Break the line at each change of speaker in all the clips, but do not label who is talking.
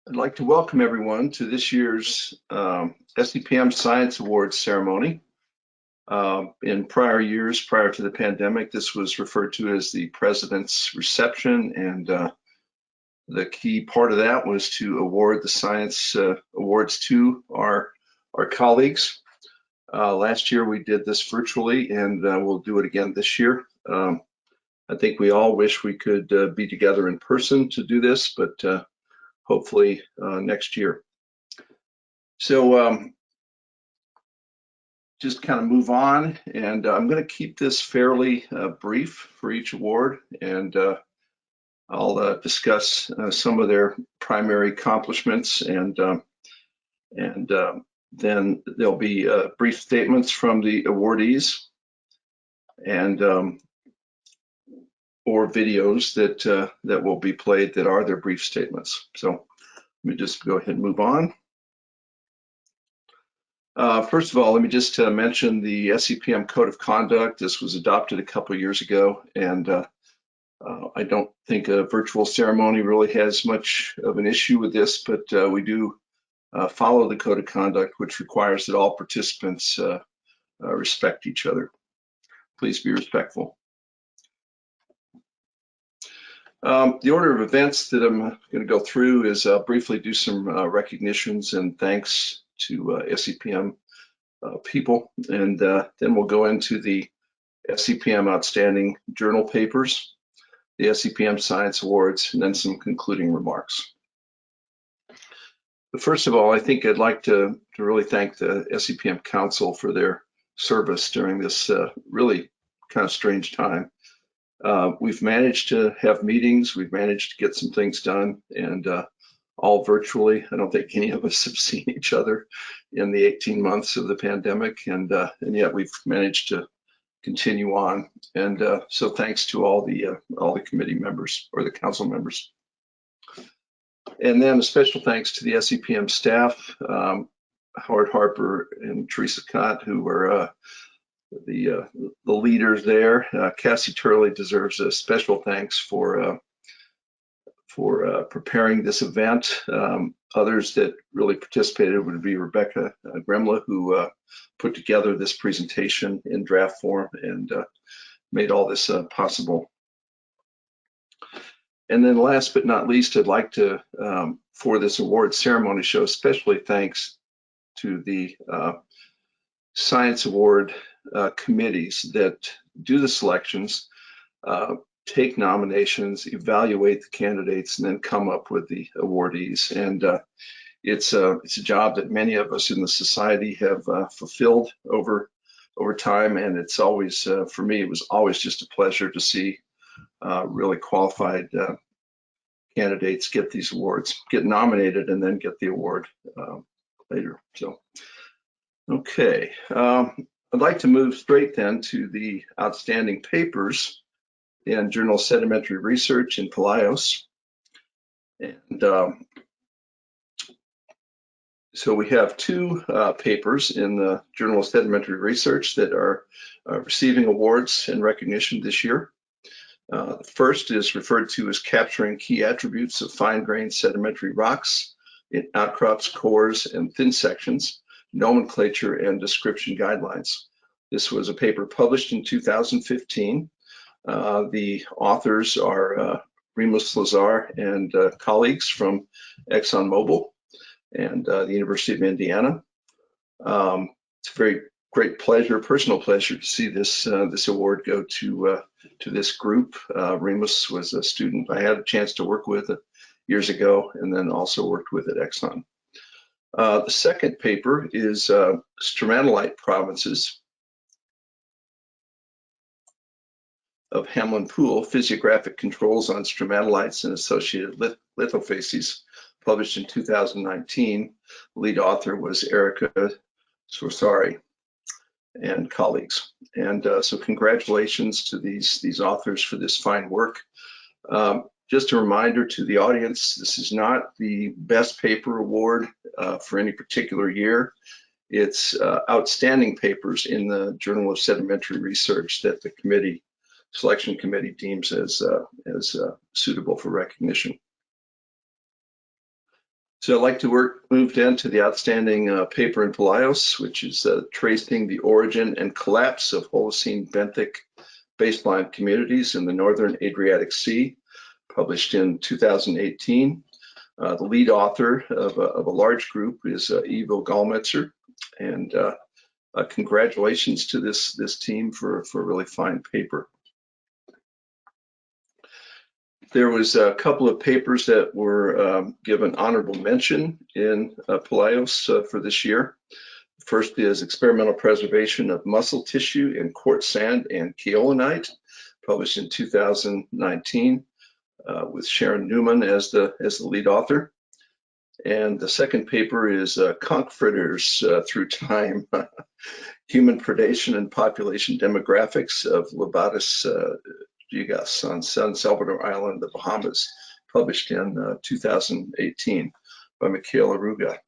I'd like to welcome everyone to this year's SEPM Science Awards ceremony. In prior years, prior to the pandemic, this was referred to as the President's Reception, and the key part of that was to award the Science Awards to our colleagues. Last year we did this virtually, and we'll do it again this year. I think we all wish we could be together in person to do this, but hopefully next year. So just kind of move on, and I'm going to keep this fairly brief for each award, and I'll discuss some of their primary accomplishments, and then there'll be brief statements from the awardees, and or videos that will be played that are their brief statements. So let me just go ahead and move on. First of all, let me just mention the SEPM Code of Conduct. This was adopted a couple of years ago, and I don't think a virtual ceremony really has much of an issue with this, but we do follow the Code of Conduct, which requires that all participants respect each other. Please be respectful. The order of events that I'm going to go through is briefly do some recognitions and thanks to SEPM people, and then we'll go into the SEPM Outstanding Journal Papers, the SEPM Science Awards, and then some concluding remarks. But first of all, I think I'd like to really thank the SEPM Council for their service during this really kind of strange time. We've managed to have meetings, we've managed to get some things done, and all virtually. I don't think any of us have seen each other in the 18 months of the pandemic, and yet we've managed to continue on. And so thanks to all the committee members or the council members. And then a special thanks to the SEPM staff, Howard Harper and Teresa, who were the leaders there. Cassie Turley deserves a special thanks for preparing this event. Others that really participated would be Rebecca Gremla, who put together this presentation in draft form and made all this possible. And then last but not least, I'd like to, for this award ceremony, show especially thanks to the Science Award committees that do the selections, take nominations, evaluate the candidates, and then come up with the awardees. And it's a job that many of us in the society have fulfilled over time, and it's always, for me, it was always just a pleasure to see really qualified candidates get these awards, get nominated, and then get the award later. So, okay. I'd like to move straight then to the outstanding papers in Journal of Sedimentary Research in Palaus. And so we have two papers in the Journal of Sedimentary Research that are receiving awards and recognition this year. The first is referred to as Capturing Key Attributes of Fine-Grained Sedimentary Rocks in Outcrops, Cores, and Thin Sections, Nomenclature and Description Guidelines. This was a paper published in 2015. The authors are Remus Lazar and colleagues from ExxonMobil and the University of Indiana. It's a very great pleasure, personal pleasure, to see this award go to this group. Remus was a student I had a chance to work with years ago, and then also worked with at Exxon. The second paper is Stromatolite Provinces of Hamlin Pool, Physiographic Controls on Stromatolites and Associated Lithofacies, published in 2019. The lead author was Erica Sorsari and colleagues. And so congratulations to these authors for this fine work. Just a reminder to the audience, this is not the best paper award for any particular year. It's outstanding papers in the Journal of Sedimentary Research that the selection committee deems as suitable for recognition. So I'd like to move down to the outstanding paper in Palaus, which is tracing the origin and collapse of Holocene benthic baseline communities in the northern Adriatic Sea, published in 2018. The lead author of a large group is Ivo Gallmetzer, and congratulations to this team for a really fine paper. There was a couple of papers that were given honorable mention in Palaus for this year. First is experimental preservation of muscle tissue in quartz sand and kaolinite, published in 2019 with Sharon Newman as the lead author. And the second paper is conch fritters through time, human predation and population demographics of Lobatus gigas on San Salvador Island, the Bahamas, published in 2018 by Michaela Ruga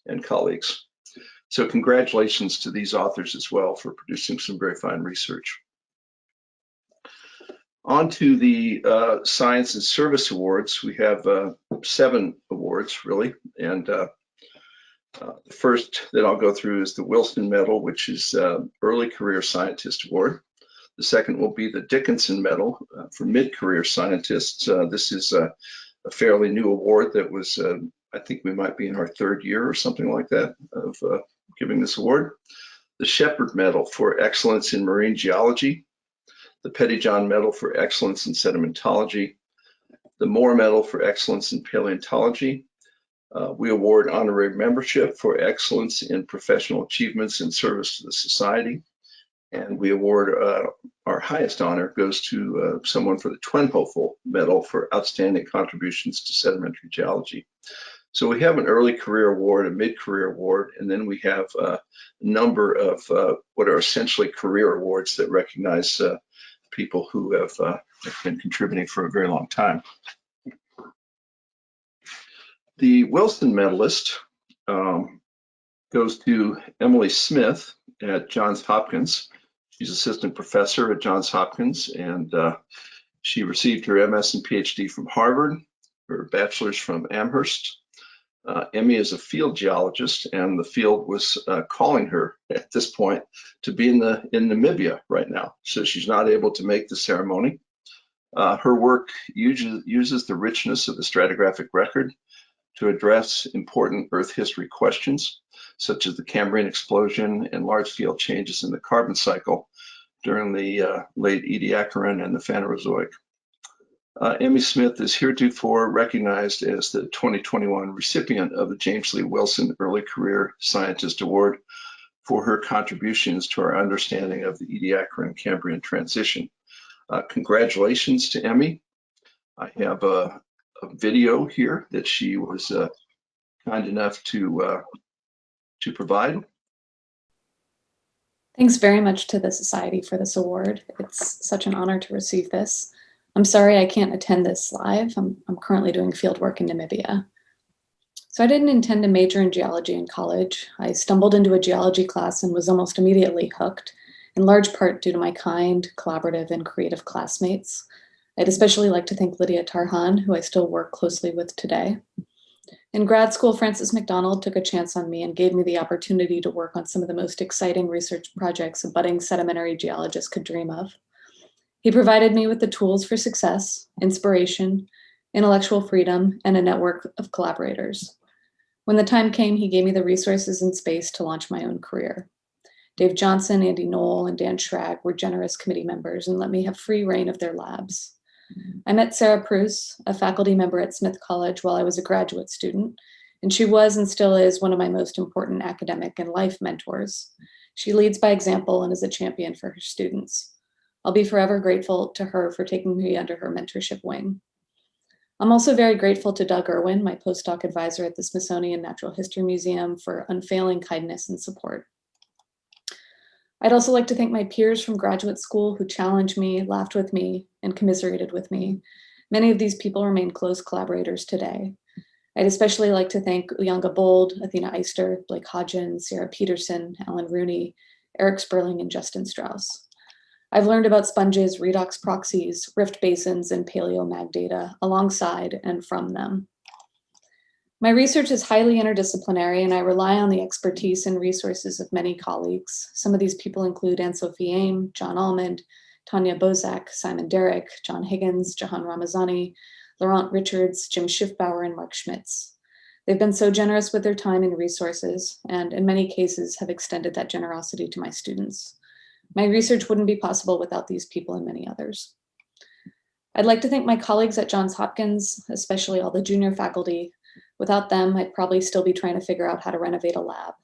and colleagues. So congratulations to these authors as well for producing some very fine research. On to the Science and Service Awards. We have 7 awards, really. And the first that I'll go through is the Wilson Medal, which is Early Career Scientist Award. The second will be the Dickinson Medal for Mid-Career Scientists. This is a fairly new award that was, I think we might be in our 3rd year or something like that of giving this award. The Shepard Medal for Excellence in Marine Geology. The Pettyjohn Medal for Excellence in Sedimentology. The Moore Medal for Excellence in Paleontology. We award honorary membership for excellence in professional achievements in service to the society. And we award our highest honor goes to someone for the Twenhofel Medal for outstanding contributions to sedimentary geology. So we have an early career award, a mid-career award, and then we have a number of what are essentially career awards that recognize people who have been contributing for a very long time. The Wilson Medalist goes to Emily Smith at Johns Hopkins. She's assistant professor at Johns Hopkins, and she received her MS and PhD from Harvard, her bachelor's from Amherst. Emmy is a field geologist, and the field was calling her at this point to be in Namibia right now. So she's not able to make the ceremony. Her work uses the richness of the stratigraphic record to address important Earth history questions, such as the Cambrian explosion and large-scale changes in the carbon cycle during the late Ediacaran and the Phanerozoic. Emmy Smith is heretofore recognized as the 2021 recipient of the James Lee Wilson Early Career Scientist Award for her contributions to our understanding of the Ediacaran-Cambrian transition. Congratulations to Emmy. I have a video here that she was kind enough to provide.
Thanks very much to the Society for this award. It's such an honor to receive this. I'm sorry I can't attend this live. I'm currently doing field work in Namibia. So I didn't intend to major in geology in college. I stumbled into a geology class and was almost immediately hooked, in large part due to my kind, collaborative, and creative classmates. I'd especially like to thank Lydia Tarhan, who I still work closely with today. In grad school, Francis McDonald took a chance on me and gave me the opportunity to work on some of the most exciting research projects a budding sedimentary geologist could dream of. He provided me with the tools for success, inspiration, intellectual freedom, and a network of collaborators. When the time came, he gave me the resources and space to launch my own career. Dave Johnson, Andy Knoll, and Dan Schrag were generous committee members and let me have free reign of their labs. I met Sarah Pruce, a faculty member at Smith College while I was a graduate student, and she was and still is one of my most important academic and life mentors. She leads by example and is a champion for her students. I'll be forever grateful to her for taking me under her mentorship wing. I'm also very grateful to Doug Irwin, my postdoc advisor at the Smithsonian Natural History Museum, for unfailing kindness and support. I'd also like to thank my peers from graduate school who challenged me, laughed with me, and commiserated with me. Many of these people remain close collaborators today. I'd especially like to thank Uyanga Bold, Athena Eister, Blake Hodgin, Sarah Peterson, Alan Rooney, Eric Sperling, and Justin Strauss. I've learned about sponges, redox proxies, rift basins, and paleomag data alongside and from them. My research is highly interdisciplinary, and I rely on the expertise and resources of many colleagues. Some of these people include Anne-Sophie Aim, John Almond, Tanya Bozak, Simon Derrick, John Higgins, Jahan Ramazani, Laurent Richards, Jim Schiffbauer, and Mark Schmitz. They've been so generous with their time and resources, and in many cases have extended that generosity to my students. My research wouldn't be possible without these people and many others. I'd like to thank my colleagues at Johns Hopkins, especially all the junior faculty. Without them, I'd probably still be trying to figure out how to renovate a lab.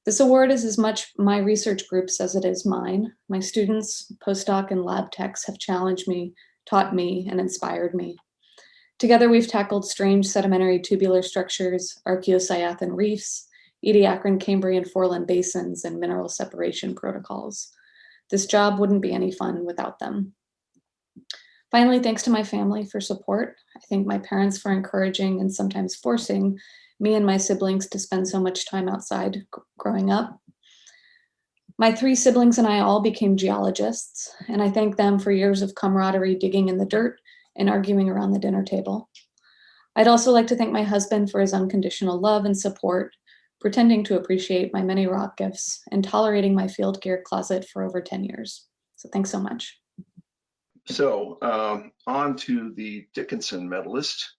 This award is as much my research group's as it is mine. My students, postdoc, and lab techs have challenged me, taught me, and inspired me. Together, we've tackled strange sedimentary tubular structures, archaeocyathon reefs, Ediacaran Cambrian foreland basins, and mineral separation protocols. This job wouldn't be any fun without them. Finally, thanks to my family for support. I thank my parents for encouraging and sometimes forcing me and my siblings to spend so much time outside growing up. My 3 siblings and I all became geologists, and I thank them for years of camaraderie digging in the dirt and arguing around the dinner table. I'd also like to thank my husband for his unconditional love and support, pretending to appreciate my many rock gifts, and tolerating my field gear closet for over 10 years. So thanks so much.
So on to the Dickinson medalist.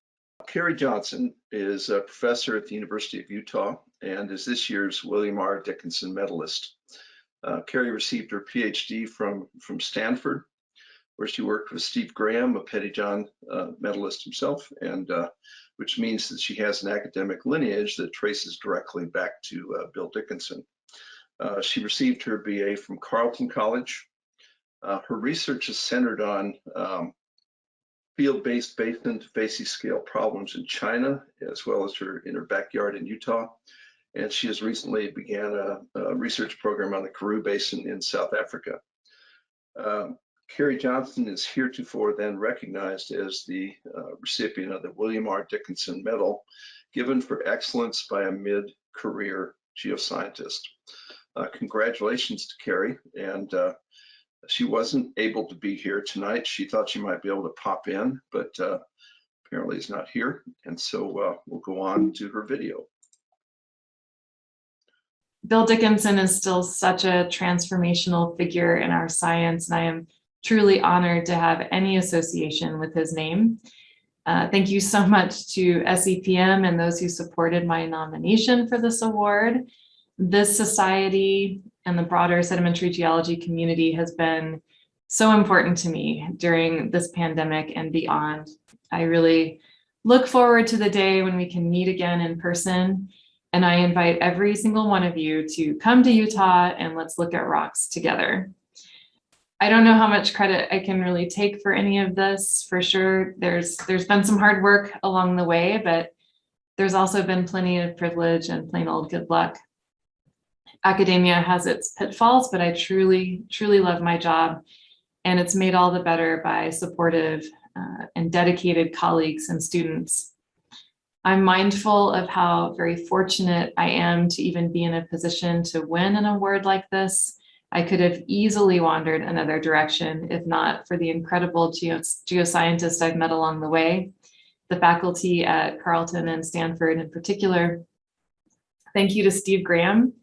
Carrie Johnson is a professor at the University of Utah and is this year's William R. Dickinson medalist. Carrie received her PhD from Stanford, where she worked with Steve Graham, a Pettyjohn medalist himself, and which means that she has an academic lineage that traces directly back to Bill Dickinson. She received her BA from Carleton College. Her research is centered on field-based basin to facies scale problems in China, as well as in her backyard in Utah. And she has recently began a research program on the Karoo Basin in South Africa. Carrie Johnson is heretofore then recognized as the recipient of the William R. Dickinson Medal, given for excellence by a mid-career geoscientist. Congratulations to Carrie, and she wasn't able to be here tonight. She thought she might be able to pop in, but apparently is not here, and so we'll go on to her video.
Bill Dickinson is still such a transformational figure in our science, and I am truly honored to have any association with his name. Thank you so much to SEPM and those who supported my nomination for this award. This society and the broader sedimentary geology community has been so important to me during this pandemic and beyond. I really look forward to the day when we can meet again in person, and I invite every single one of you to come to Utah and let's look at rocks together. I don't know how much credit I can really take for any of this. For sure, there's been some hard work along the way, but there's also been plenty of privilege and plain old good luck. Academia has its pitfalls, but I truly, truly love my job, and it's made all the better by supportive and dedicated colleagues and students. I'm mindful of how very fortunate I am to even be in a position to win an award like this. I could have easily wandered another direction if not for the incredible geoscientists I've met along the way, the faculty at Carleton and Stanford in particular. Thank you to Steve Graham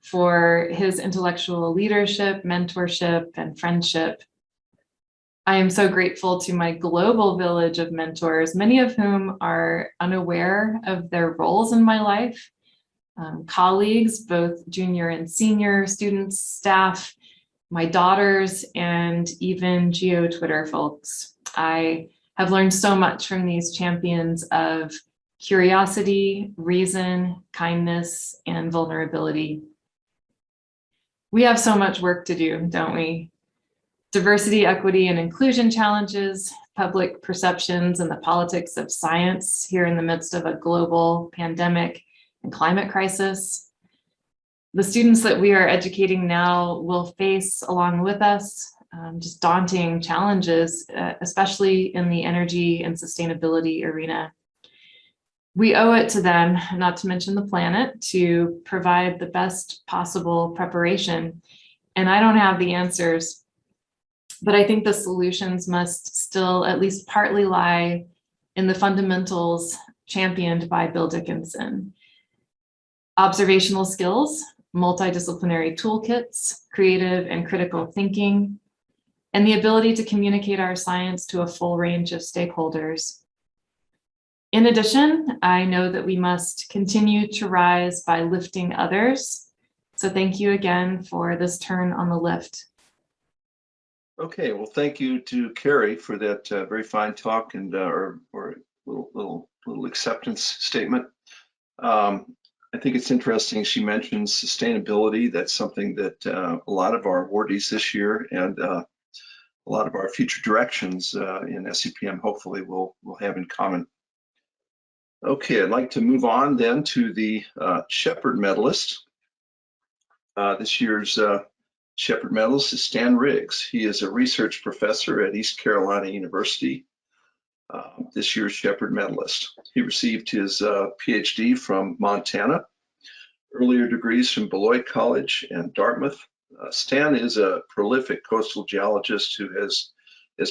for his intellectual leadership, mentorship, and friendship. I am so grateful to my global village of mentors, many of whom are unaware of their roles in my life. Colleagues, both junior and senior, students, staff, my daughters, and even Geo-Twitter folks. I have learned so much from these champions of curiosity, reason, kindness, and vulnerability. We have so much work to do, don't we? Diversity, equity, and inclusion challenges, public perceptions, and the politics of science here in the midst of a global pandemic and climate crisis. The students that we are educating now will face, along with us, just daunting challenges, especially in the energy and sustainability arena. We owe it to them, not to mention the planet, to provide the best possible preparation. And I don't have the answers, but I think the solutions must still at least partly lie in the fundamentals championed by Bill Dickinson. Observational skills, multidisciplinary toolkits, creative and critical thinking, and the ability to communicate our science to a full range of stakeholders. In addition, I know that we must continue to rise by lifting others. So thank you again for this turn on the lift.
Okay, well, thank you to Carrie for that very fine talk and or little acceptance statement. I think it's interesting she mentions sustainability. That's something that a lot of our awardees this year and a lot of our future directions in SEPM hopefully will have in common. Okay, I'd like to move on then to the Shepard Medalist. This year's Shepard Medalist is Stan Riggs. He is a research professor at East Carolina University. This year's Shepard Medalist. He received his PhD from Montana, earlier degrees from Beloit College and Dartmouth. Stan is a prolific coastal geologist who has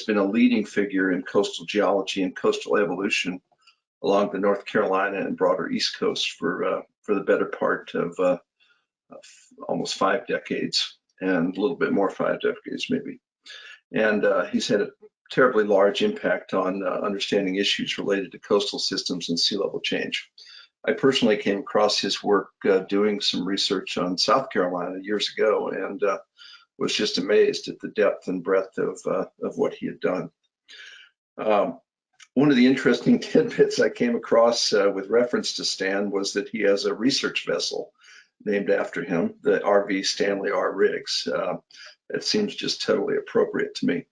been a leading figure in coastal geology and coastal evolution along the North Carolina and broader East Coast for the better part of almost 5 decades and a little bit more, 5 decades maybe. And he's had a terribly large impact on understanding issues related to coastal systems and sea level change. I personally came across his work doing some research on South Carolina years ago and was just amazed at the depth and breadth of what he had done. One of the interesting tidbits I came across with reference to Stan was that he has a research vessel named after him, the RV Stanley R. Riggs. It seems just totally appropriate to me.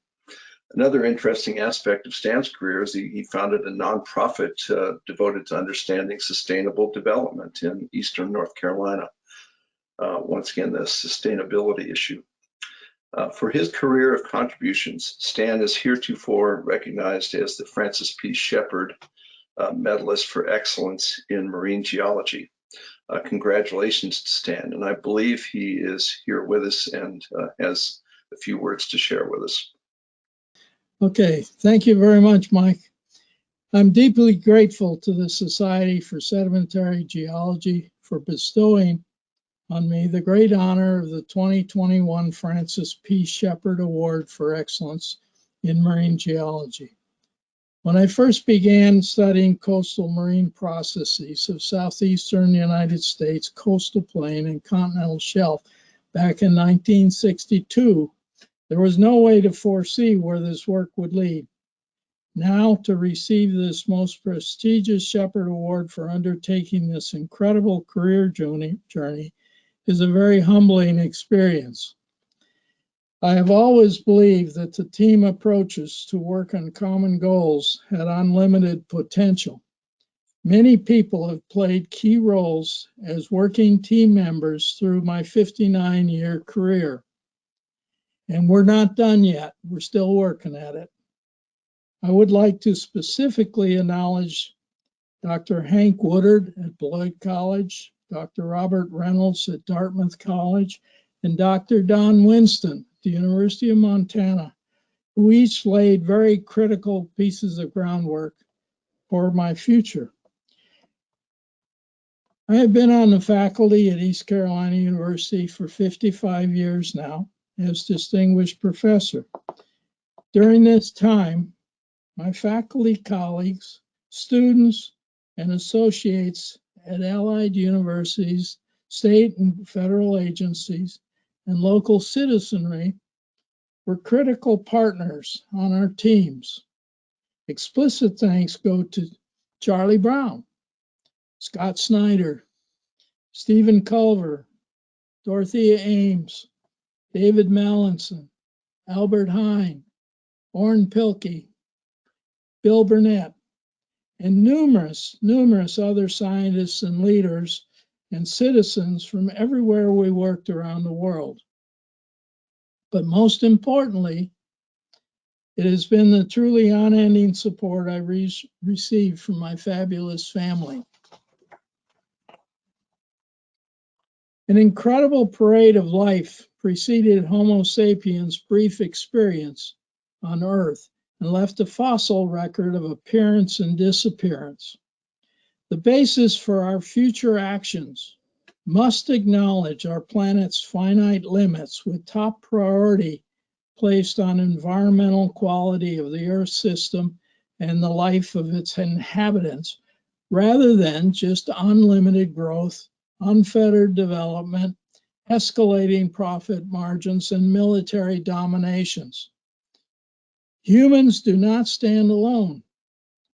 Another interesting aspect of Stan's career is he founded a nonprofit devoted to understanding sustainable development in Eastern North Carolina. Once again, the sustainability issue. For his career of contributions, Stan is heretofore recognized as the Francis P. Shepard Medalist for Excellence in Marine Geology. Congratulations to Stan, and I believe he is here with us and has a few words to share with us.
Okay, thank you very much, Mike. I'm deeply grateful to the Society for Sedimentary Geology for bestowing on me the great honor of the 2021 Francis P. Shepard Award for Excellence in Marine Geology. When I first began studying coastal marine processes of southeastern United States coastal plain and continental shelf back in 1962, there was no way to foresee where this work would lead. Now, to receive this most prestigious Shepard Award for undertaking this incredible career journey is a very humbling experience. I have always believed that the team approaches to work on common goals had unlimited potential. Many people have played key roles as working team members through my 59-year career. And we're not done yet. We're still working at it. I would like to specifically acknowledge Dr. Hank Woodard at Beloit College, Dr. Robert Reynolds at Dartmouth College, and Dr. Don Winston at the University of Montana, who each laid very critical pieces of groundwork for my future. I have been on the faculty at East Carolina University for 55 years now as distinguished professor. During this time, my faculty colleagues, students, and associates at allied universities, state and federal agencies, and local citizenry were critical partners on our teams. Explicit thanks go to Charlie Brown, Scott Snyder, Stephen Culver, Dorothea Ames, David Mallinson, Albert Hine, Orrin Pilkey, Bill Burnett, and numerous other scientists and leaders and citizens from everywhere we worked around the world. But most importantly, it has been the truly unending support I received from my fabulous family. An incredible parade of life preceded Homo sapiens' brief experience on Earth and left a fossil record of appearance and disappearance. The basis for our future actions must acknowledge our planet's finite limits with top priority placed on environmental quality of the Earth system and the life of its inhabitants, rather than just unlimited growth, unfettered development, escalating profit margins, and military dominations. Humans do not stand alone.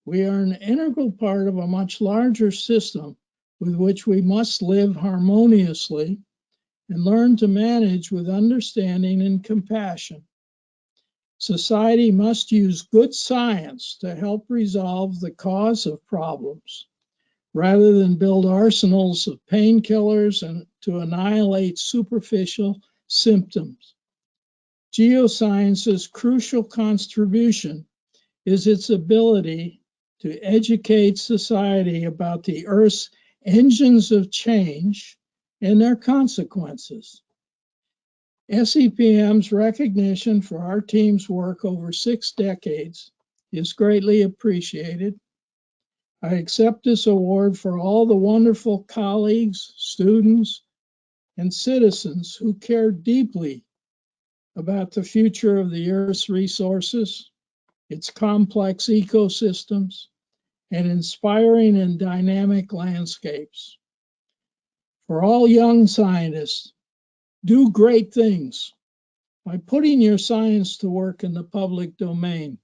We are an integral part of a much larger system with which we must live harmoniously and learn to manage with understanding and compassion. Society must use good science to help resolve the cause of problems, rather than build arsenals of painkillers and to annihilate superficial symptoms. Geoscience's crucial contribution is its ability to educate society about the Earth's engines of change and their consequences. SEPM's recognition for our team's work over 6 decades is greatly appreciated. I accept this award for all the wonderful colleagues, students, and citizens who care deeply about the future of the Earth's resources, its complex ecosystems, and inspiring and dynamic landscapes. For all young scientists, do great things by putting your science to work in the public domain.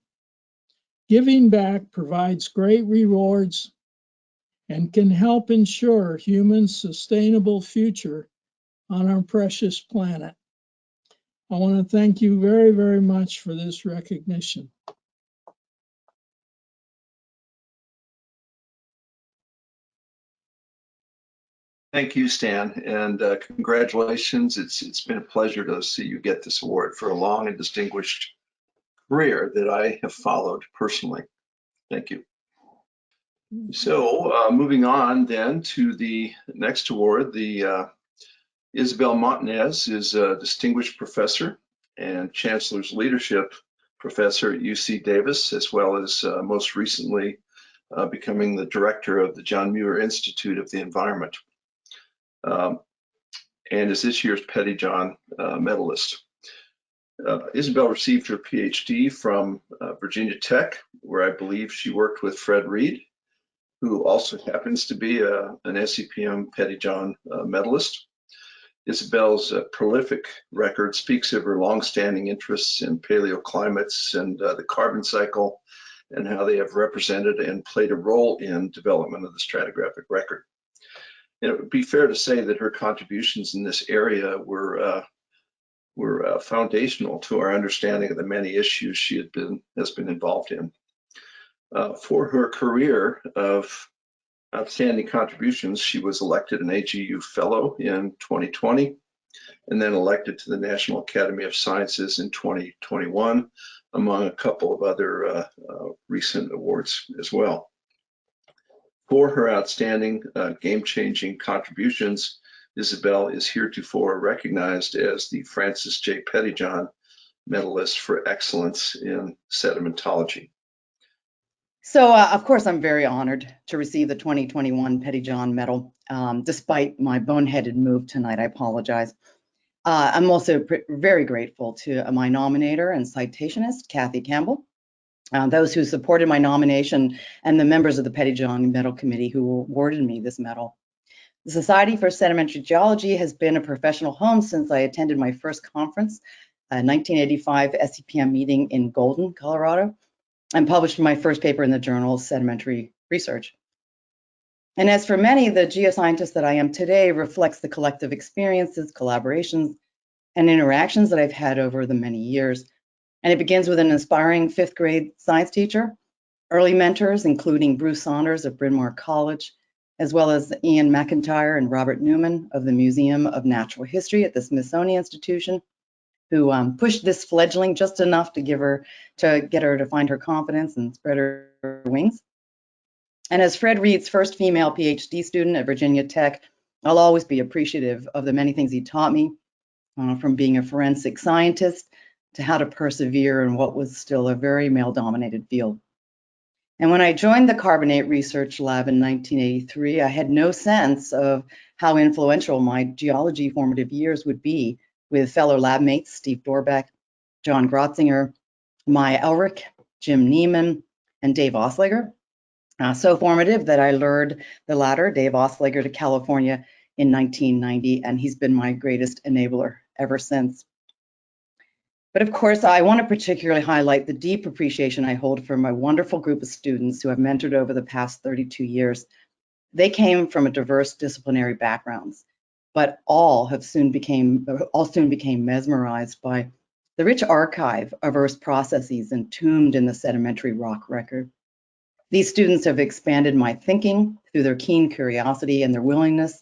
Giving back provides great rewards and can help ensure humans' sustainable future on our precious planet. I want to thank you very, very much for this recognition.
Thank you, Stan, and congratulations. It's been a pleasure to see you get this award for a long and distinguished career that I have followed personally. Thank you. So moving on then to the next award, the Isabel Martinez is a distinguished professor and Chancellor's Leadership Professor at UC Davis, as well as most recently becoming the director of the John Muir Institute of the Environment, and is this year's Pettyjohn Medalist. Isabel received her PhD from Virginia Tech, where I believe she worked with Fred Reed, who also happens to be an SEPM Pettyjohn Medalist. Isabel's prolific record speaks of her longstanding interests in paleoclimates and the carbon cycle, and how they have represented and played a role in development of the stratigraphic record. And it would be fair to say that her contributions in this area were foundational to our understanding of the many issues she has been involved in. For her career of outstanding contributions, she was elected an AGU Fellow in 2020, and then elected to the National Academy of Sciences in 2021, among a couple of other recent awards as well. For her outstanding, game-changing contributions, Isabel is heretofore recognized as the Francis J. Pettyjohn Medalist for Excellence in Sedimentology.
So, of course, I'm very honored to receive the 2021 Pettyjohn Medal, despite my boneheaded move tonight. I apologize. I'm also very grateful to my nominator and citationist, Kathy Campbell, those who supported my nomination, and the members of the Pettyjohn Medal Committee who awarded me this medal. The Society for Sedimentary Geology has been a professional home since I attended my first conference, a 1985 SEPM meeting in Golden, Colorado, and published my first paper in the journal Sedimentary Research. And as for many, the geoscientist that I am today reflects the collective experiences, collaborations, and interactions that I've had over the many years. And it begins with an inspiring 5th grade science teacher, early mentors, including Bruce Saunders of Bryn Mawr College, as well as Ian McIntyre and Robert Newman of the Museum of Natural History at the Smithsonian Institution, who pushed this fledgling just enough to get her to find her confidence and spread her wings. And as Fred Reed's first female PhD student at Virginia Tech, I'll always be appreciative of the many things he taught me, from being a forensic scientist to how to persevere in what was still a very male-dominated field. And when I joined the Carbonate Research Lab in 1983, I had no sense of how influential my geology formative years would be with fellow lab mates Steve Dorbeck, John Grotzinger, Maya Elric, Jim Neiman, and Dave Osliger. So formative that I lured the latter, Dave Osliger, to California in 1990, and he's been my greatest enabler ever since. But of course, I want to particularly highlight the deep appreciation I hold for my wonderful group of students who I've mentored over the past 32 years. They came from a diverse disciplinary backgrounds, but all soon became mesmerized by the rich archive of Earth's processes entombed in the sedimentary rock record. These students have expanded my thinking through their keen curiosity and their willingness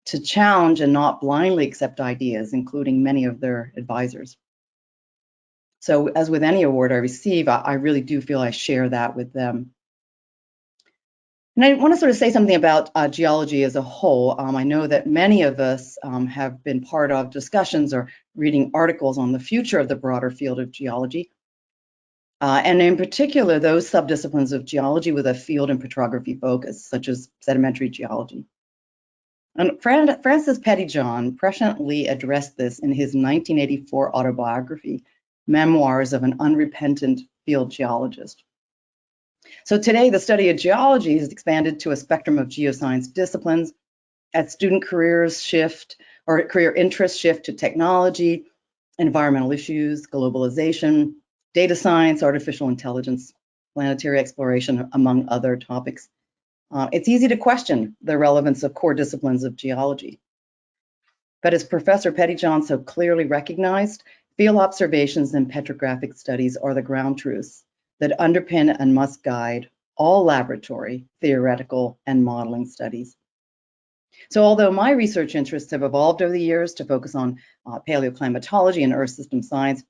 to challenge and not blindly accept ideas, including many of their advisors. So as with any award I receive, I really do feel I share that with them. And I want to sort of say something about geology as a whole. I know that many of us have been part of discussions or reading articles on the future of the broader field of geology. And in particular, those subdisciplines of geology with a field and petrography focus, such as sedimentary geology. And Francis Pettyjohn presciently addressed this in his 1984 autobiography, Memoirs of an Unrepentant Field Geologist. So today, the study of geology has expanded to a spectrum of geoscience disciplines as student career interests shift to technology, environmental issues, globalization, data science, artificial intelligence, planetary exploration, among other topics. It's easy to question the relevance of core disciplines of geology. But as Professor Pettyjohn so clearly recognized, field observations and petrographic studies are the ground truths that underpin and must guide all laboratory, theoretical, and modeling studies. So although my research interests have evolved over the years to focus on paleoclimatology and earth system science,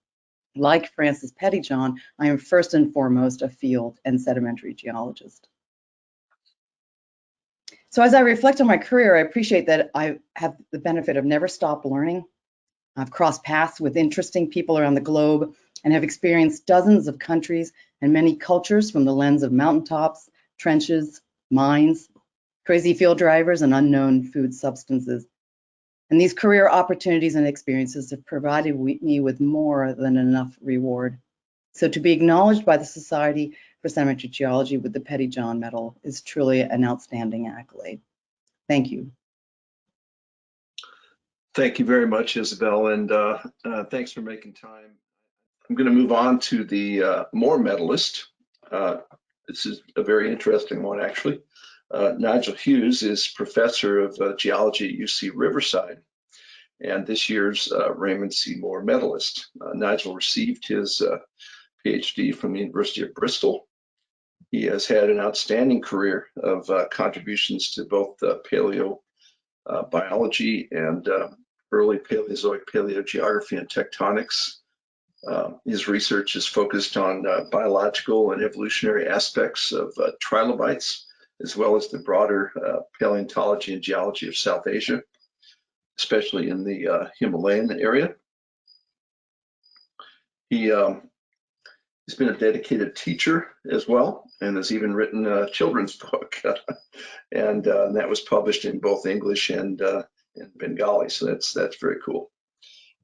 like Francis Pettyjohn, I am first and foremost a field and sedimentary geologist. So as I reflect on my career, I appreciate that I have the benefit of never stopped learning. I've crossed paths with interesting people around the globe and have experienced dozens of countries and many cultures from the lens of mountaintops, trenches, mines, crazy field drivers, and unknown food substances. And these career opportunities and experiences have provided me with more than enough reward. So to be acknowledged by the Society for Sedimentary Geology with the Pettyjohn Medal is truly an outstanding accolade. Thank you.
Thank you very much, Isabel, and thanks for making time. I'm going to move on to the Moore Medalist. This is a very interesting one, actually. Nigel Hughes is professor of geology at UC Riverside, and this year's Raymond Seymour Medalist. Nigel received his PhD from the University of Bristol. He has had an outstanding career of contributions to both paleobiology and early Paleozoic paleogeography and tectonics. His research is focused on biological and evolutionary aspects of trilobites, as well as the broader paleontology and geology of South Asia, especially in the Himalayan area. He's been a dedicated teacher as well, and has even written a children's book, and that was published in both English and Bengali. So that's very cool.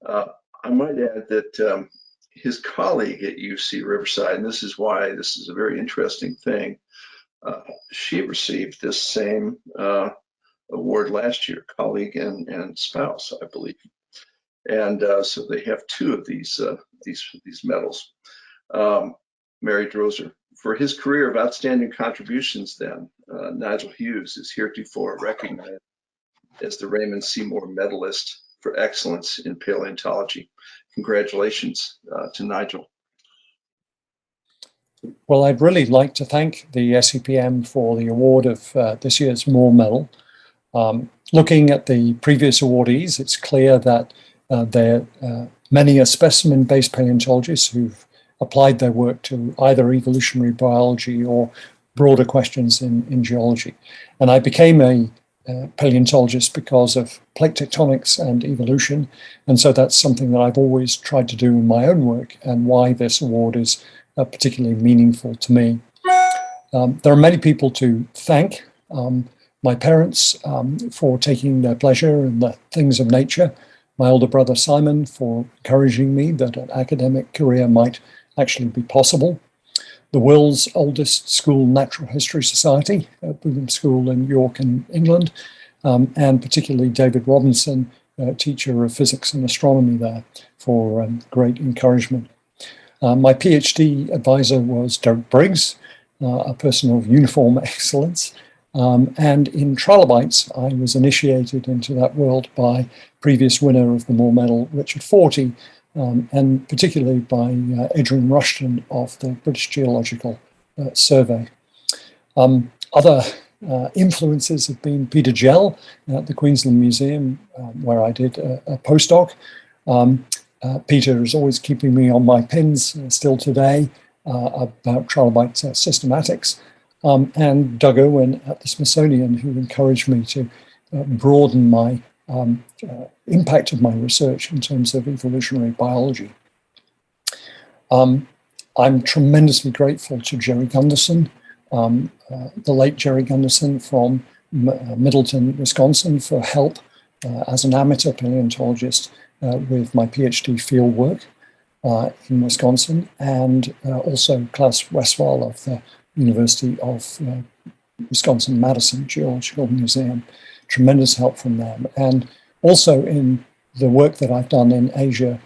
I might add that his colleague at UC Riverside, and this is why this is a very interesting thing, she received this same award last year, colleague and spouse, I believe. And so they have two of these medals. Mary Droser. For his career of outstanding contributions, then, Nigel Hughes is heretofore recognized as the Raymond Seymour Medalist for excellence in paleontology. Congratulations to Nigel.
Well, I'd really like to thank the SEPM for the award of this year's Moore Medal. Looking at the previous awardees, it's clear that there are many specimen-based paleontologists who've applied their work to either evolutionary biology or broader questions in geology. And I became a paleontologist because of plate tectonics and evolution. And so that's something that I've always tried to do in my own work, and why this award is particularly meaningful to me. There are many people to thank. My parents for taking their pleasure in the things of nature. My older brother Simon for encouraging me that an academic career might actually be possible. The world's oldest school natural history society at Bootham School in York in England, and particularly David Robinson, teacher of physics and astronomy there, for great encouragement. My PhD advisor was Derek Briggs, a person of uniform excellence. And in trilobites, I was initiated into that world by previous winner of the Moore Medal, Richard Fortey, and particularly by Adrian Rushton of the British Geological Survey. Other influences have been Peter Gell at the Queensland Museum, where I did a postdoc. Peter is always keeping me on my pins still today about trilobite systematics. And Doug Irwin at the Smithsonian, who encouraged me to broaden my impact of my research in terms of evolutionary biology. I'm tremendously grateful to Jerry Gunderson, the late Jerry Gunderson from Middleton, Wisconsin, for help as an amateur paleontologist with my PhD fieldwork in Wisconsin, and also Klaus Westphal of the University of Wisconsin-Madison Geological Museum. Tremendous help from them. And also in the work that I've done in Asia,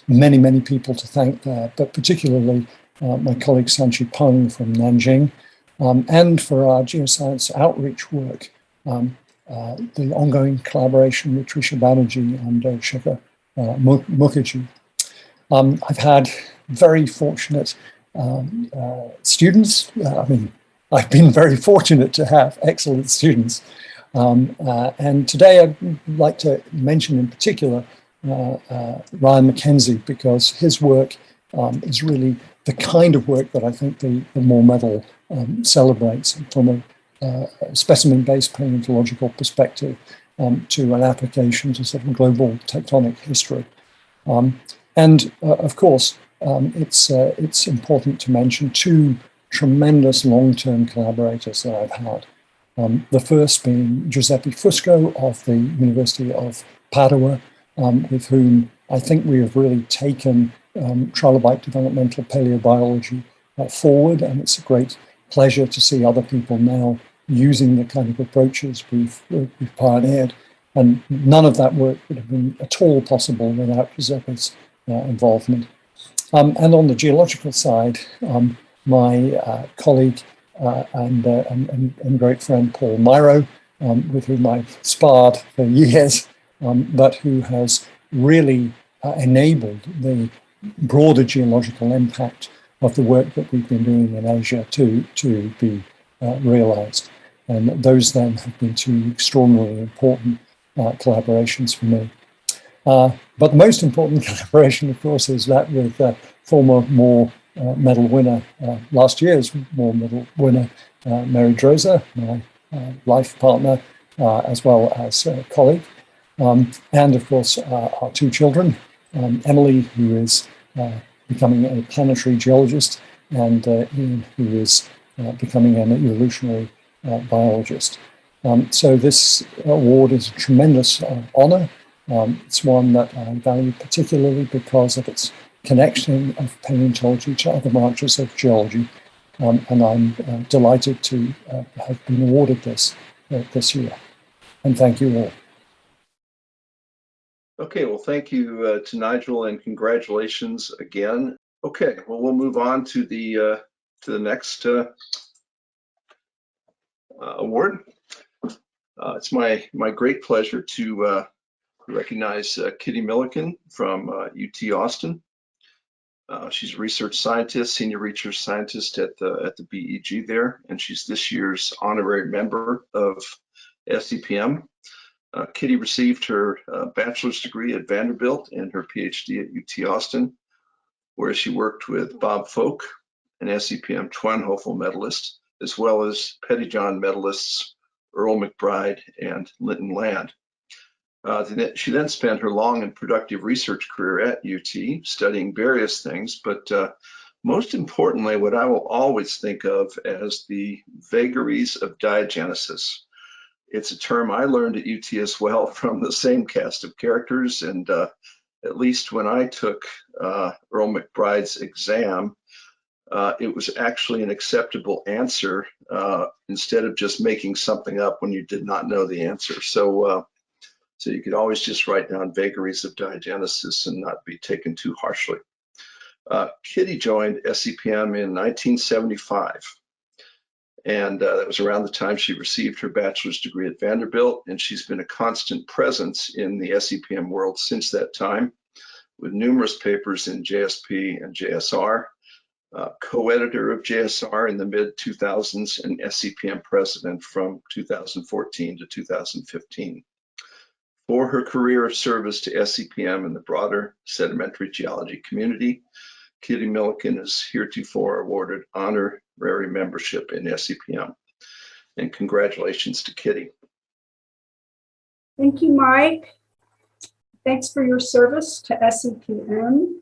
many, many people to thank there, but particularly my colleague Sanchi Peng from Nanjing, and for our geoscience outreach work, the ongoing collaboration with Teresa Banerjee and Shekhar Mukherjee. I've had very fortunate students. I've been very fortunate to have excellent students. And today I'd like to mention in particular Ryan Mckenzie, because his work is really the kind of work that I think the Moore Medal celebrates from a specimen-based paleontological perspective to an application to sort of global tectonic history. And of course, it's important to mention two tremendous long-term collaborators that I've had. The first being Giuseppe Fusco of the University of Padua, with whom I think we have really taken trilobite developmental paleobiology forward, and it's a great pleasure to see other people now using the kind of approaches we've pioneered. And none of that work would have been at all possible without Giuseppe's involvement. And on the geological side, my colleague and great friend Paul Myro, with whom I've sparred for years, but who has really enabled the broader geological impact of the work that we've been doing in Asia to be realized. And those then have been two extraordinarily important collaborations for me. But the most important collaboration, of course, is that with former Moore Medal winner, last year's Moore Medal winner, Mary Droser, my life partner, as well as colleague. And of course, our two children, Emily, who is becoming a planetary geologist, and Ian, who is becoming an evolutionary biologist. So this award is a tremendous honor. It's one that I value particularly because of its connection of paleontology to other branches of geology. And I'm delighted to have been awarded this year. And thank you all.
Okay, well, thank you to Nigel, and congratulations again. Okay, well, we'll move on to the next award. It's my great pleasure to recognize Kitty Milliken from UT Austin. She's a research scientist, senior research scientist at the BEG there, and she's this year's honorary member of SEPM. Kitty received her bachelor's degree at Vanderbilt and her PhD at UT Austin, where she worked with Bob Folk, an SEPM Twenhofel medalist, as well as Pettyjohn medalists Earl McBride and Linton Land. She then spent her long and productive research career at UT, studying various things, but Most importantly, what I will always think of as the vagaries of diagenesis. It's a term I learned at UT as well from the same cast of characters, and at least when I took Earl McBride's exam, it was actually an acceptable answer instead of just making something up when you did not know the answer. So you could always just write down vagaries of diagenesis and not be taken too harshly. Kitty joined SEPM in 1975. And that was around the time she received her bachelor's degree at Vanderbilt, and she's been a constant presence in the SEPM world since that time, with numerous papers in JSP and JSR, co-editor of JSR in the mid-2000s, and SEPM president from 2014 to 2015. For her career of service to SEPM and the broader sedimentary geology community, Kitty Milliken is heretofore awarded honorary membership in SEPM. And congratulations to Kitty.
Thank you, Mike. Thanks for your service to SEPM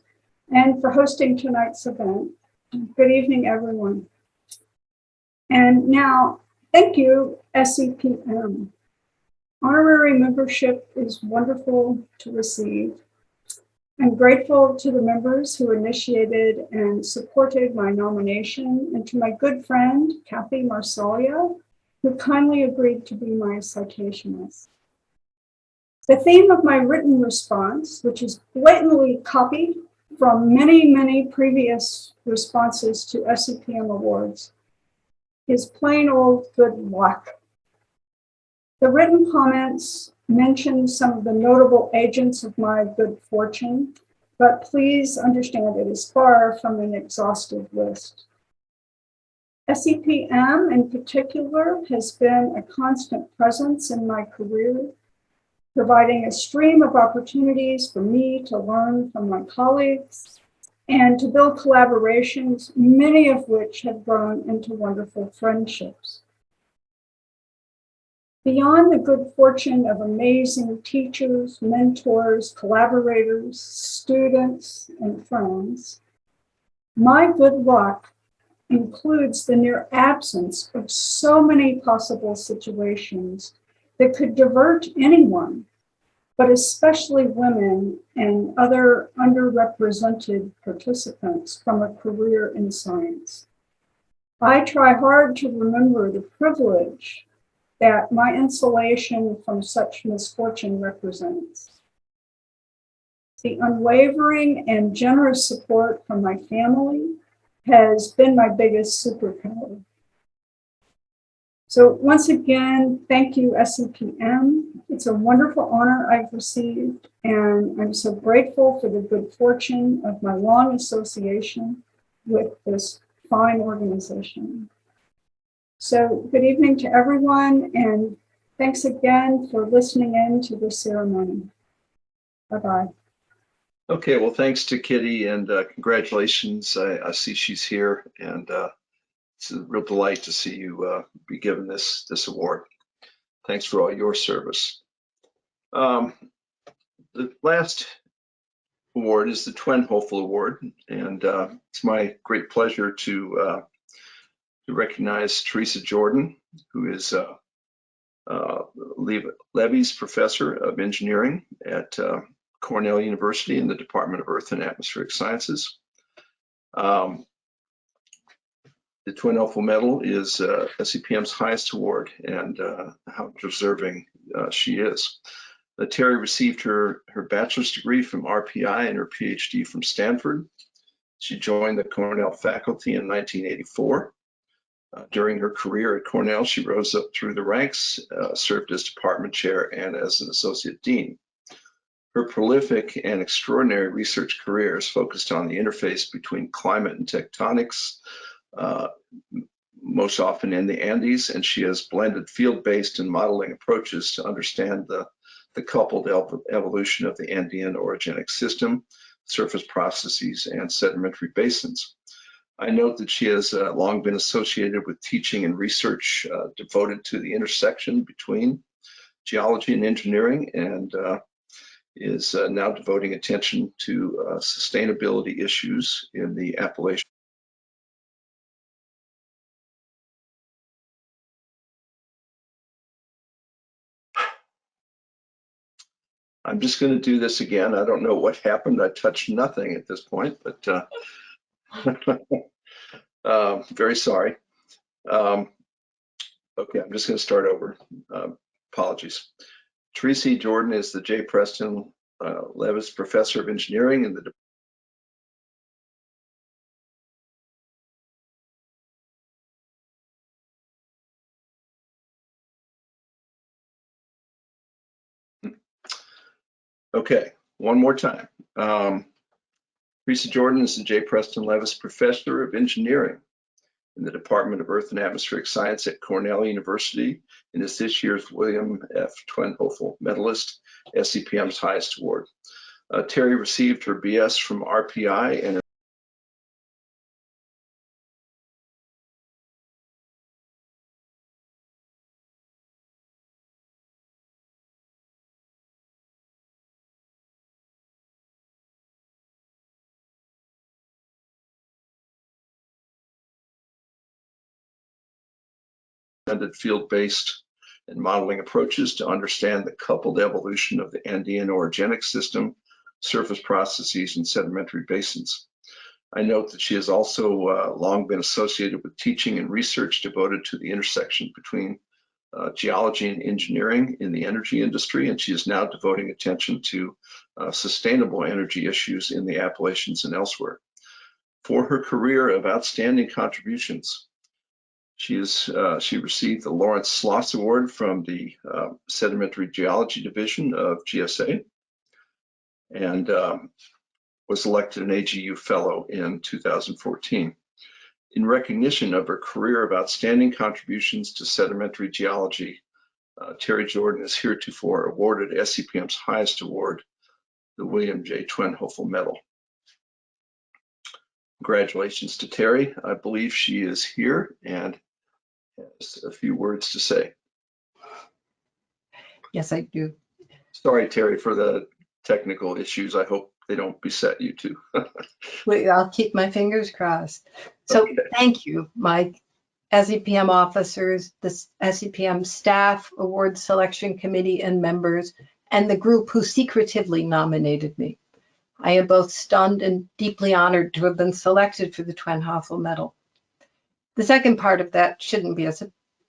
and for hosting tonight's event. Good evening, everyone. And now, thank you, SEPM. Honorary membership is wonderful to receive. I'm grateful to the members who initiated and supported my nomination, and to my good friend, Kathy Marsalia, who kindly agreed to be my citationist. The theme of my written response, which is blatantly copied from many previous responses to SEPM awards, is plain old good luck. The written comments mention some of the notable agents of my good fortune, but please understand it is far from an exhaustive list. SEPM in particular has been a constant presence in my career, providing a stream of opportunities for me to learn from my colleagues and to build collaborations, many of which have grown into wonderful friendships. Beyond the good fortune of amazing teachers, mentors, collaborators, students, and friends, my good luck includes the near absence of so many possible situations that could divert anyone, but especially women and other underrepresented participants, from a career in science. I try hard to remember the privilege that my insulation from such misfortune represents. The unwavering and generous support from my family has been my biggest superpower. So once again, thank you, SEPM. It's a wonderful honor I've received, and I'm so grateful for the good fortune of my long association with this fine organization. So good evening to everyone, and thanks again for listening in to the ceremony. Bye-bye.
Okay, well, thanks to Kitty, and congratulations. I see she's here, and it's a real delight to see you be given this award. Thanks for all your service. The last award is the Twenhofel Award, and it's my great pleasure to recognize Teresa Jordan, who is Levy's Professor of Engineering at Cornell University in the Department of Earth and Atmospheric Sciences. The Twenhofel Medal is SEPM's highest award, and how deserving she is. Terry received her bachelor's degree from RPI and her PhD from Stanford. She joined the Cornell faculty in 1984. During her career at Cornell, she rose up through the ranks, served as department chair and as an associate dean. Her prolific and extraordinary research career is focused on the interface between climate and tectonics, most often in the Andes, and she has blended field-based and modeling approaches to understand the coupled evolution of the Andean orogenic system, surface processes, and sedimentary basins. I note that she has long been associated with teaching and research devoted to the intersection between geology and engineering, and is now devoting attention to sustainability issues in the Appalachian I'm just going to do this again. I don't know what happened. I touched nothing at this point, but very sorry. Okay, I'm just going to start over. Apologies. Teresa Jordan is the J. Preston Levis Professor of Engineering in the Okay, one more time. Teresa Jordan is the J. Preston Levis Professor of Engineering in the Department of Earth and Atmospheric Science at Cornell University and is this year's William F. Twenhofel Medalist, SEPM's highest award. Terry received her BS from RPI and field-based and modeling approaches to understand the coupled evolution of the Andean orogenic system, surface processes, and sedimentary basins. I note that she has also long been associated with teaching and research devoted to the intersection between geology and engineering in the energy industry, and she is now devoting attention to sustainable energy issues in the Appalachians and elsewhere. For her career of outstanding contributions, she received the Lawrence Sloss Award from the Sedimentary Geology Division of GSA and was elected an AGU Fellow in 2014. In recognition of her career of outstanding contributions to sedimentary geology, Terry Jordan is heretofore awarded SEPM's highest award, the William J. Twenhofel Medal. Congratulations to Terry. I believe she is here and has a few words to say.
Yes, I do.
Sorry, Terry, for the technical issues. I hope they don't beset you too.
Wait, I'll keep my fingers crossed. So
Okay.
Thank you, Mike, SEPM officers, the SEPM staff, award selection committee and members, and the group who secretively nominated me. I am both stunned and deeply honored to have been selected for the Twenhofel Medal. The second part of that shouldn't be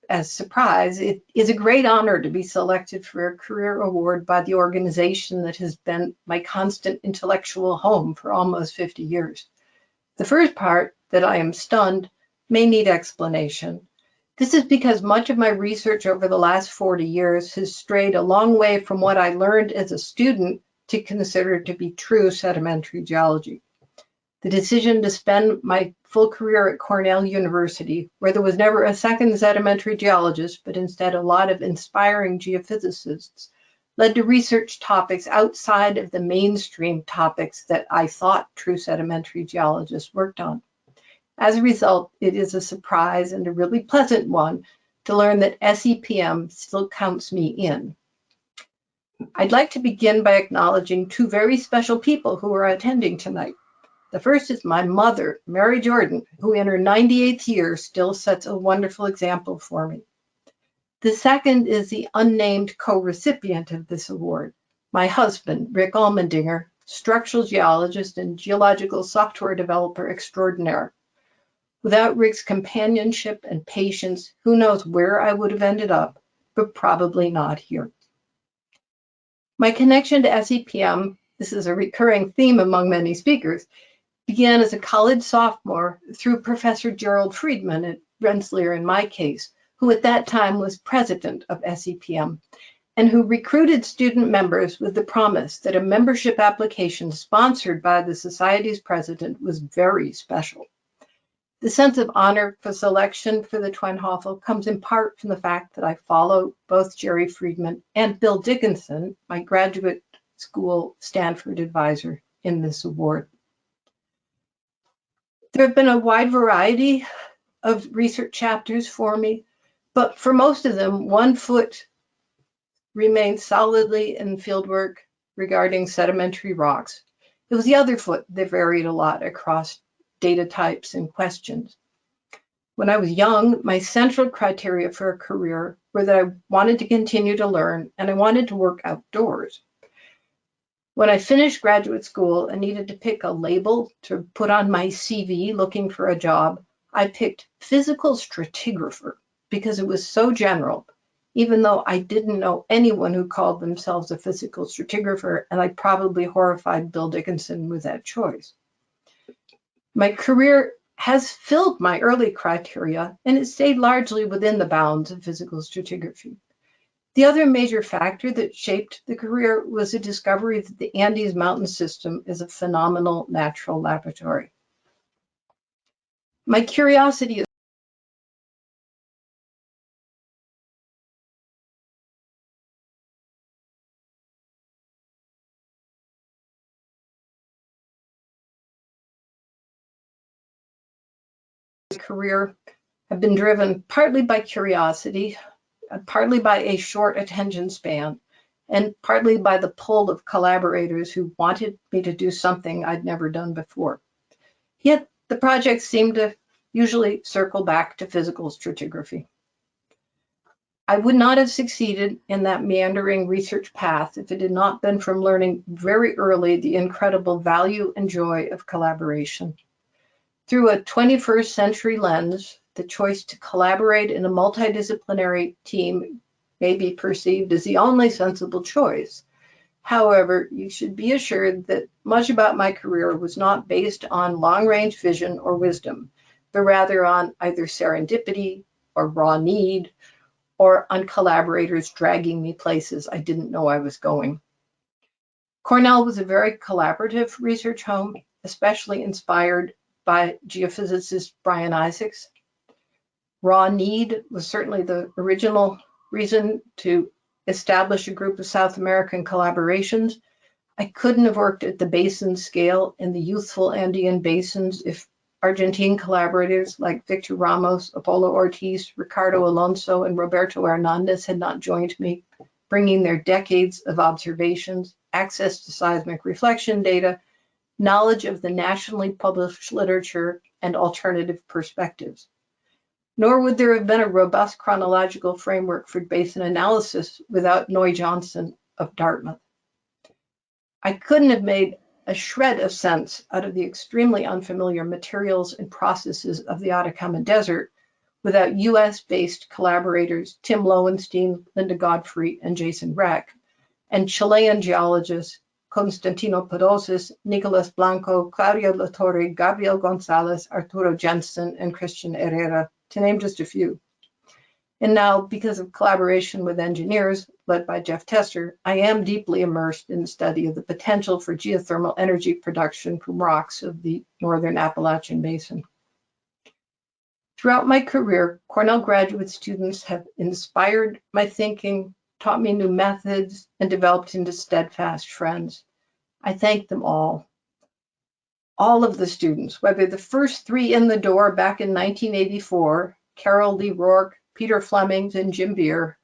a surprise. It is a great honor to be selected for a career award by the organization that has been my constant intellectual home for almost 50 years. The first part, that I am stunned, may need explanation. This is because much of my research over the last 40 years has strayed a long way from what I learned as a student to consider to be true sedimentary geology. The decision to spend my full career at Cornell University, where there was never a second sedimentary geologist, but instead a lot of inspiring geophysicists, led to research topics outside of the mainstream topics that I thought true sedimentary geologists worked on. As a result, it is a surprise and a really pleasant one to learn that SEPM still counts me in. I'd like to begin by acknowledging two very special people who are attending tonight. The first is my mother, Mary Jordan, who in her 98th year still sets a wonderful example for me. The second is the unnamed co-recipient of this award, my husband, Rick Allmendinger, structural geologist and geological software developer extraordinaire. Without Rick's companionship and patience, who knows where I would have ended up, but probably not here. My connection to SEPM, this is a recurring theme among many speakers, began as a college sophomore through Professor Gerald Friedman at Rensselaer in my case, who at that time was president of SEPM, and who recruited student members with the promise that a membership application sponsored by the Society's president was very special. The sense of honor for selection for the Twenhofel comes in part from the fact that I follow both Jerry Friedman and Bill Dickinson, my graduate school Stanford advisor, in this award. There have been a wide variety of research chapters for me, but for most of them, one foot remained solidly in fieldwork regarding sedimentary rocks. It was the other foot that varied a lot across data types and questions. When I was young, my central criteria for a career were that I wanted to continue to learn and I wanted to work outdoors. When I finished graduate school and needed to pick a label to put on my CV looking for a job, I picked physical stratigrapher because it was so general, even though I didn't know anyone who called themselves a physical stratigrapher, and I probably horrified Bill Dickinson with that choice. My career has filled my early criteria, and it stayed largely within the bounds of physical stratigraphy. The other major factor that shaped the career was the discovery that the Andes mountain system is a phenomenal natural laboratory. My curiosity career have been driven partly by curiosity, partly by a short attention span, and partly by the pull of collaborators who wanted me to do something I'd never done before. Yet the projects seemed to usually circle back to physical stratigraphy. I would not have succeeded in that meandering research path if it had not been from learning very early the incredible value and joy of collaboration. Through a 21st century lens, the choice to collaborate in a multidisciplinary team may be perceived as the only sensible choice. However, you should be assured that much about my career was not based on long-range vision or wisdom, but rather on either serendipity or raw need, or on collaborators dragging me places I didn't know I was going. Cornell was a very collaborative research home, especially inspired by geophysicist Brian Isaacs. Raw need was certainly the original reason to establish a group of South American collaborations. I couldn't have worked at the basin scale in the youthful Andean basins if Argentine collaborators like Victor Ramos, Apolo Ortiz, Ricardo Alonso, and Roberto Hernandez had not joined me, bringing their decades of observations, access to seismic reflection data, knowledge of the nationally published literature, and alternative perspectives. Nor would there have been a robust chronological framework for basin analysis without Noy Johnson of Dartmouth. I couldn't have made a shred of sense out of the extremely unfamiliar materials and processes of the Atacama Desert without US-based collaborators Tim Lowenstein, Linda Godfrey, and Jason Reck, and Chilean geologists Constantino Pedrosis, Nicolas Blanco, Claudio Latorre, Gabriel Gonzalez, Arturo Jensen, and Christian Herrera, to name just a few. And now, because of collaboration with engineers led by Jeff Tester, I am deeply immersed in the study of the potential for geothermal energy production from rocks of the northern Appalachian Basin. Throughout my career, Cornell graduate students have inspired my thinking, taught me new methods, and developed into steadfast friends. I thank them all. All of the students, whether the first three in the door back in 1984, Carol Lee Rourke, Peter Flemings, and Jim Beer,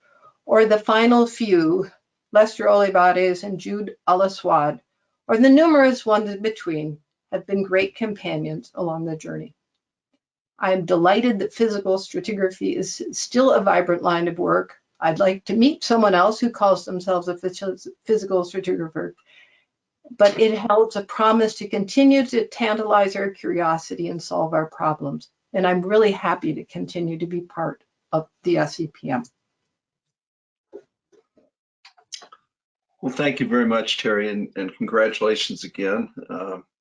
or the final few, Lester Olivares and Jude Alaswad, or the numerous ones in between, have been great companions along the journey. I am delighted that physical stratigraphy is still a vibrant line of work. I'd like to meet someone else who calls themselves a physical stratigrapher, but it holds a promise to continue to tantalize our curiosity and solve our problems. And I'm really happy to continue to be part of the SEPM.
Well, thank you very much, Terry, and congratulations again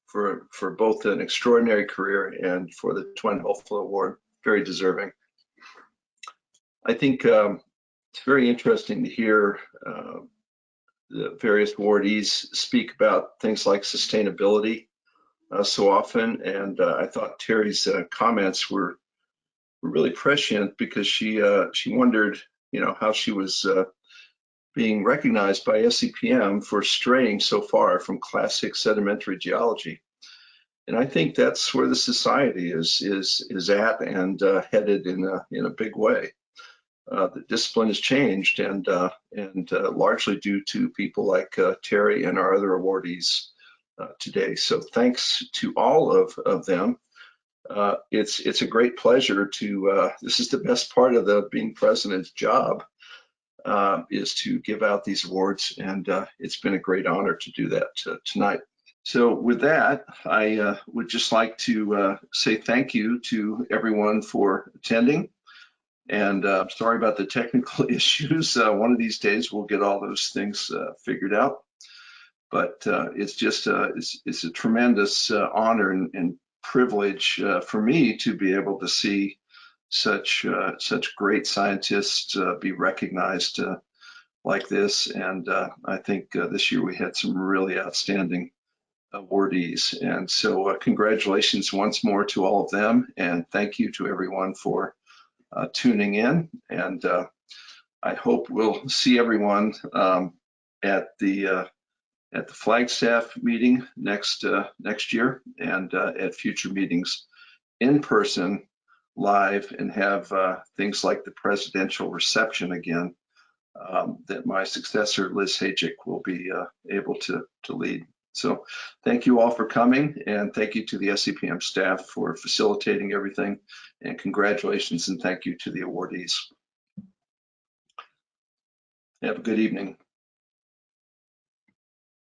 for both an extraordinary career and for the Twenhofel Award. Very deserving. I think it's very interesting to hear the various awardees speak about things like sustainability so often, and I thought Terry's comments were really prescient because she wondered, how she was being recognized by SEPM for straying so far from classic sedimentary geology. And I think that's where the society is at and headed in a big way. The discipline has changed, and largely due to people like Terry and our other awardees today. So thanks to all of them. It's a great pleasure to. This is the best part of the being president's job. is to give out these awards, and it's been a great honor to do that tonight. So with that, I would just like to say thank you to everyone for attending. And sorry about the technical issues. One of these days we'll get all those things figured out. But it's just it's a tremendous honor and privilege for me to be able to see such great scientists be recognized like this. And I think this year we had some really outstanding awardees. And so congratulations once more to all of them, and thank you to everyone for tuning in. And I hope we'll see everyone at the Flagstaff meeting next year, and at future meetings in person, live, and have things like the presidential reception again that my successor Liz Hajek will be able to lead. So thank you all for coming, and thank you to the SEPM staff for facilitating everything, and congratulations and thank you to the awardees. Have a good evening.